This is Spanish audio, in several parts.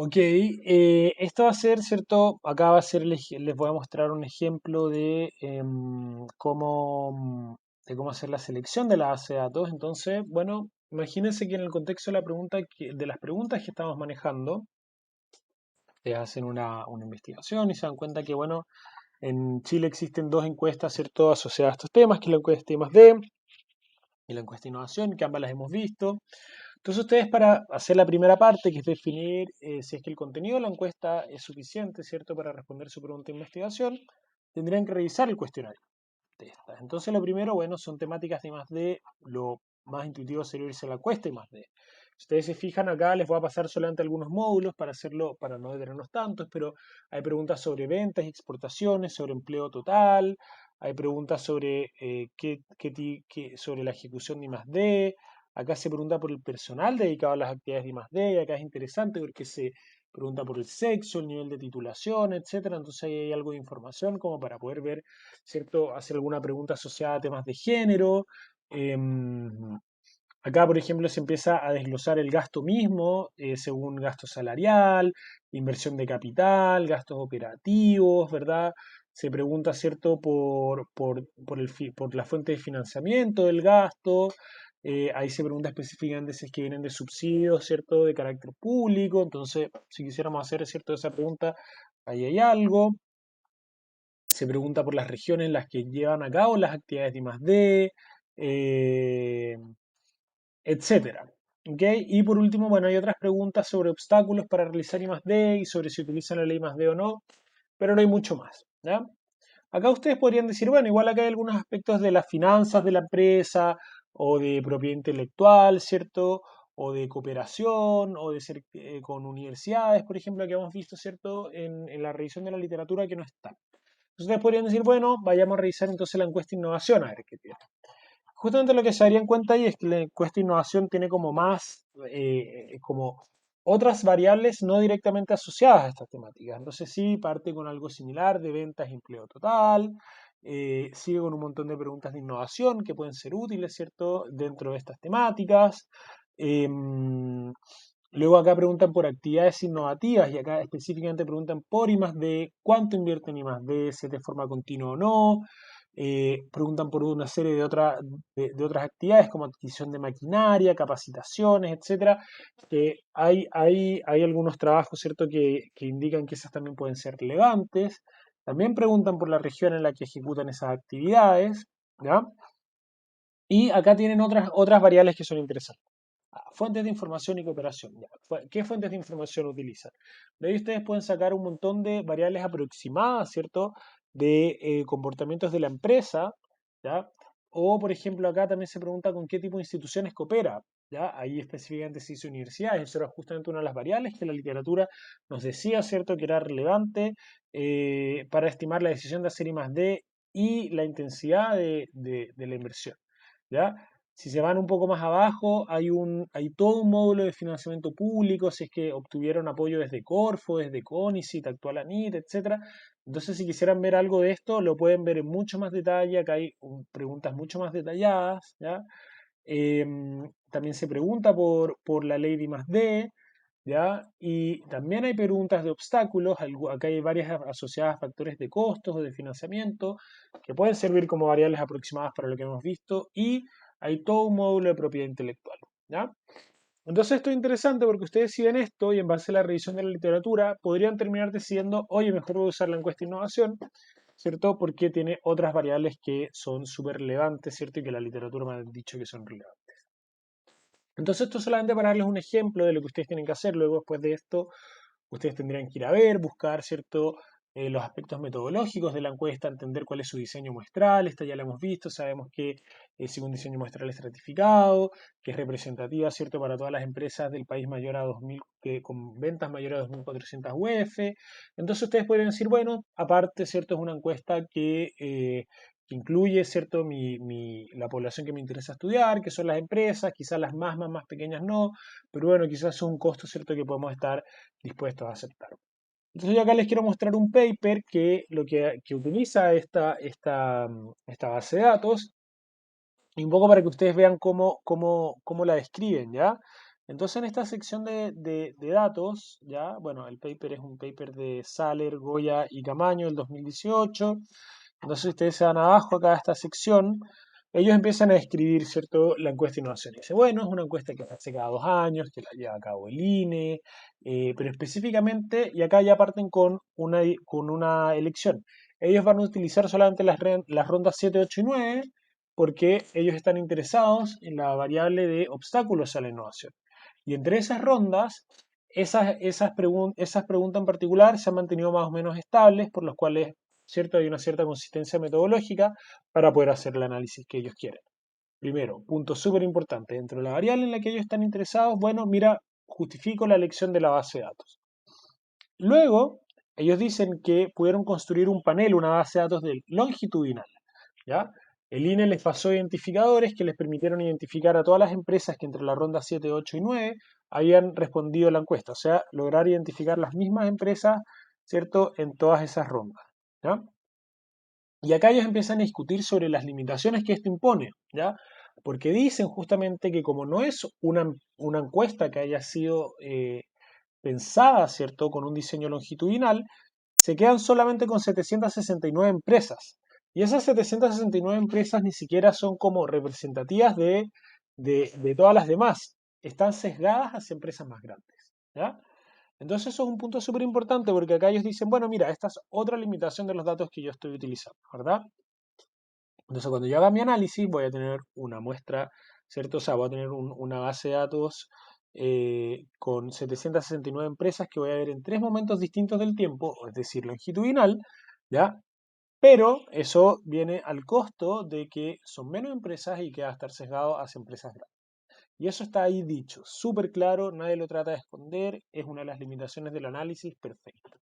Ok, esto va a ser, ¿cierto? Acá va a ser, les voy a mostrar un ejemplo de de cómo hacer la selección de la base de datos. Entonces, bueno, imagínense que en el contexto de la pregunta de las preguntas que estamos manejando, ustedes hacen una investigación y se dan cuenta que, bueno, en Chile existen dos encuestas, ¿cierto?, asociadas a estos temas, que es la encuesta I+D y la encuesta de innovación, que ambas las hemos visto. Entonces ustedes para hacer la primera parte, que es definir si es que el contenido de la encuesta es suficiente, ¿cierto?, para responder su pregunta de investigación, tendrían que revisar el cuestionario de estas. Entonces lo primero, bueno, son temáticas de I+D, lo más intuitivo sería irse a la encuesta I+D. Si ustedes se fijan acá, les voy a pasar solamente algunos módulos para hacerlo, para no detenernos tantos, pero hay preguntas sobre ventas y exportaciones, sobre empleo total, hay preguntas sobre, sobre la ejecución de I+D. Acá se pregunta por el personal dedicado a las actividades de I+D, y acá es interesante porque se pregunta por el sexo, el nivel de titulación, etcétera. Entonces ahí hay algo de información como para poder ver, ¿cierto? Hacer alguna pregunta asociada a temas de género. Em, Acá, por ejemplo, se empieza a desglosar el gasto mismo según gasto salarial, inversión de capital, gastos operativos, ¿verdad? Se pregunta, ¿cierto?, por la fuente de financiamiento del gasto. Ahí se pregunta específicamente si es que vienen de subsidios, ¿cierto?, de carácter público. Entonces, si quisiéramos hacer, ¿cierto?, esa pregunta, ahí hay algo. Se pregunta por las regiones en las que llevan a cabo las actividades de I+D. eh, etcétera. ¿Ok? Y por último, bueno, hay otras preguntas sobre obstáculos para realizar I+D y sobre si utilizan la ley I+D o no, pero no hay mucho más. ¿Ya? Acá ustedes podrían decir, bueno, igual acá hay algunos aspectos de las finanzas de la empresa o de propiedad intelectual, ¿cierto? O de cooperación o de ser con universidades, por ejemplo, que hemos visto, ¿cierto? En la revisión de la literatura que no están. Entonces ustedes podrían decir, bueno, vayamos a revisar entonces la encuesta de innovación a ver qué tiene. Justamente lo que se daría en cuenta ahí es que la encuesta de innovación tiene como más, como otras variables no directamente asociadas a estas temáticas. Entonces sí, parte con algo similar de ventas y empleo total, sigue con un montón de preguntas de innovación que pueden ser útiles, ¿cierto?, dentro de estas temáticas. Luego acá preguntan por actividades innovativas y acá específicamente preguntan por I+D, cuánto invierten en I+D, si es de forma continua o no. Preguntan por una serie de otras actividades como adquisición de maquinaria, capacitaciones, etcétera. Hay algunos trabajos, ¿cierto?, que indican que esas también pueden ser relevantes. También preguntan por la región en la que ejecutan esas actividades, ¿ya? Y acá tienen otras variables que son interesantes. Fuentes de información y cooperación. Ya. ¿Qué fuentes de información utilizan? De ahí ustedes pueden sacar un montón de variables aproximadas, ¿cierto?, de comportamientos de la empresa, ¿ya? O, por ejemplo, acá también se pregunta con qué tipo de instituciones coopera, ¿ya? Ahí específicamente se dice universidades. Eso era justamente una de las variables que la literatura nos decía, ¿cierto?, que era relevante para estimar la decisión de hacer I+D y la intensidad de la inversión, ¿ya? Si se van un poco más abajo, hay todo un módulo de financiamiento público, si es que obtuvieron apoyo desde Corfo, desde CONICYT, actual ANIT, etcétera. Entonces, si quisieran ver algo de esto, lo pueden ver en mucho más detalle. Acá hay preguntas mucho más detalladas, ¿ya? También se pregunta por la ley de I+D, ¿ya? Y también hay preguntas de obstáculos. Acá hay varias asociadas a factores de costos o de financiamiento que pueden servir como variables aproximadas para lo que hemos visto. Y hay todo un módulo de propiedad intelectual, ¿ya? Entonces esto es interesante porque ustedes si ven esto y en base a la revisión de la literatura podrían terminar decidiendo, oye, mejor voy a usar la encuesta de innovación, ¿cierto? Porque tiene otras variables que son súper relevantes, ¿cierto? Y que la literatura me ha dicho que son relevantes. Entonces esto solamente para darles un ejemplo de lo que ustedes tienen que hacer. Luego, después de esto, ustedes tendrían que ir a ver, buscar, ¿cierto? Los aspectos metodológicos de la encuesta, entender cuál es su diseño muestral. Esta ya la hemos visto, sabemos que sigue un diseño muestral estratificado, que es representativa, ¿cierto?, para todas las empresas del país mayor a 2000, con ventas mayores a 2.400 UF. Entonces ustedes podrían decir, bueno, aparte, ¿cierto?, es una encuesta que incluye, ¿cierto?, la población que me interesa estudiar, que son las empresas, quizás las más pequeñas no, pero bueno, quizás es un costo, ¿cierto?, que podemos estar dispuestos a aceptar. Entonces yo acá les quiero mostrar un paper que utiliza esta base de datos y un poco para que ustedes vean cómo la describen, ¿ya? Entonces en esta sección de datos, ya, bueno, el paper es un paper de Saler, Goya y Camaño del 2018. Entonces ustedes se van abajo acá a esta sección, ellos empiezan a describir, ¿cierto?, la encuesta de innovación. Dice, bueno, es una encuesta que se hace cada 2 años, que la lleva a cabo el INE, pero específicamente, y acá ya parten con una elección. Ellos van a utilizar solamente las rondas 7, 8 y 9 porque ellos están interesados en la variable de obstáculos a la innovación. Y entre esas rondas, esas preguntas en particular se han mantenido más o menos estables, por los cuales, ¿cierto?, hay una cierta consistencia metodológica para poder hacer el análisis que ellos quieren. Primero, punto súper importante, dentro de la variable en la que ellos están interesados, bueno, mira, justifico la elección de la base de datos. Luego, ellos dicen que pudieron construir un panel, una base de datos longitudinal, ¿ya? El INE les pasó identificadores que les permitieron identificar a todas las empresas que entre la ronda 7, 8 y 9 habían respondido a la encuesta, o sea, lograr identificar las mismas empresas, ¿cierto?, en todas esas rondas, ¿ya? Y acá ellos empiezan a discutir sobre las limitaciones que esto impone, ¿ya? Porque dicen justamente que como no es una encuesta que haya sido pensada, ¿cierto?, con un diseño longitudinal, se quedan solamente con 769 empresas. Y esas 769 empresas ni siquiera son como representativas de todas las demás. Están sesgadas hacia empresas más grandes, ¿ya? Entonces eso es un punto súper importante porque acá ellos dicen, bueno, mira, esta es otra limitación de los datos que yo estoy utilizando, ¿verdad? Entonces cuando yo haga mi análisis voy a tener una muestra, ¿cierto? O sea, voy a tener una base de datos con 769 empresas que voy a ver en 3 momentos distintos del tiempo, es decir, longitudinal, ¿ya? Pero eso viene al costo de que son menos empresas y que va a estar sesgado hacia empresas grandes. Y eso está ahí dicho, súper claro, nadie lo trata de esconder, es una de las limitaciones del análisis, perfecto.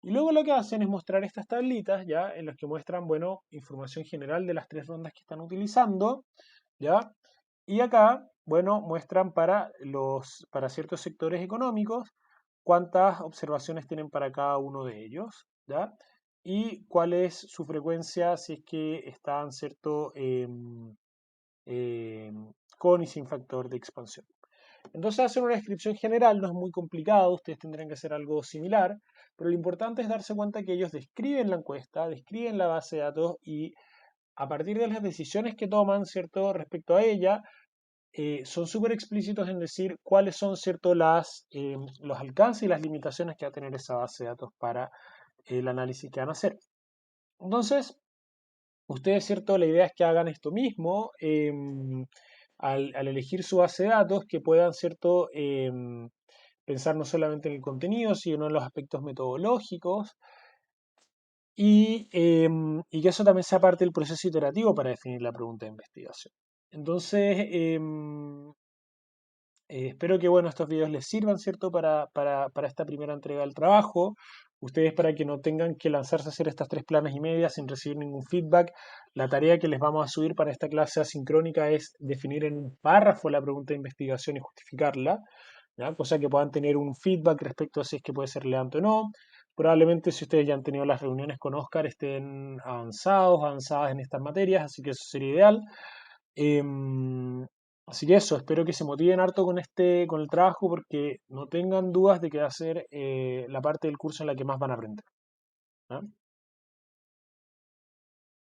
Y luego lo que hacen es mostrar estas tablitas, ¿ya? En las que muestran, bueno, información general de las 3 rondas que están utilizando, ¿ya? Y acá, bueno, muestran para ciertos sectores económicos cuántas observaciones tienen para cada uno de ellos, ¿ya? Y cuál es su frecuencia si es que están, ¿cierto? Con y sin factor de expansión. Entonces hacer una descripción general no es muy complicado, ustedes tendrán que hacer algo similar, pero lo importante es darse cuenta que ellos describen la encuesta, describen la base de datos y a partir de las decisiones que toman, ¿cierto?, respecto a ella, son súper explícitos en decir cuáles son, ¿cierto?, los alcances y las limitaciones que va a tener esa base de datos para el análisis que van a hacer. Entonces, ustedes, ¿cierto? La idea es que hagan esto mismo al elegir su base de datos, que puedan, ¿cierto? Pensar no solamente en el contenido, sino en los aspectos metodológicos y que eso también sea parte del proceso iterativo para definir la pregunta de investigación. Entonces, espero que bueno, estos videos les sirvan, ¿cierto? Para esta primera entrega del trabajo. Ustedes para que no tengan que lanzarse a hacer estas 3 planas y media sin recibir ningún feedback. La tarea que les vamos a subir para esta clase asincrónica es definir en un párrafo la pregunta de investigación y justificarla, ¿ya? Cosa que puedan tener un feedback respecto a si es que puede ser relevante o no. Probablemente si ustedes ya han tenido las reuniones con Oscar estén avanzadas en estas materias, así que eso sería ideal. Em, Así que eso, espero que se motiven harto con el trabajo porque no tengan dudas de que va a ser la parte del curso en la que más van a aprender, ¿ya?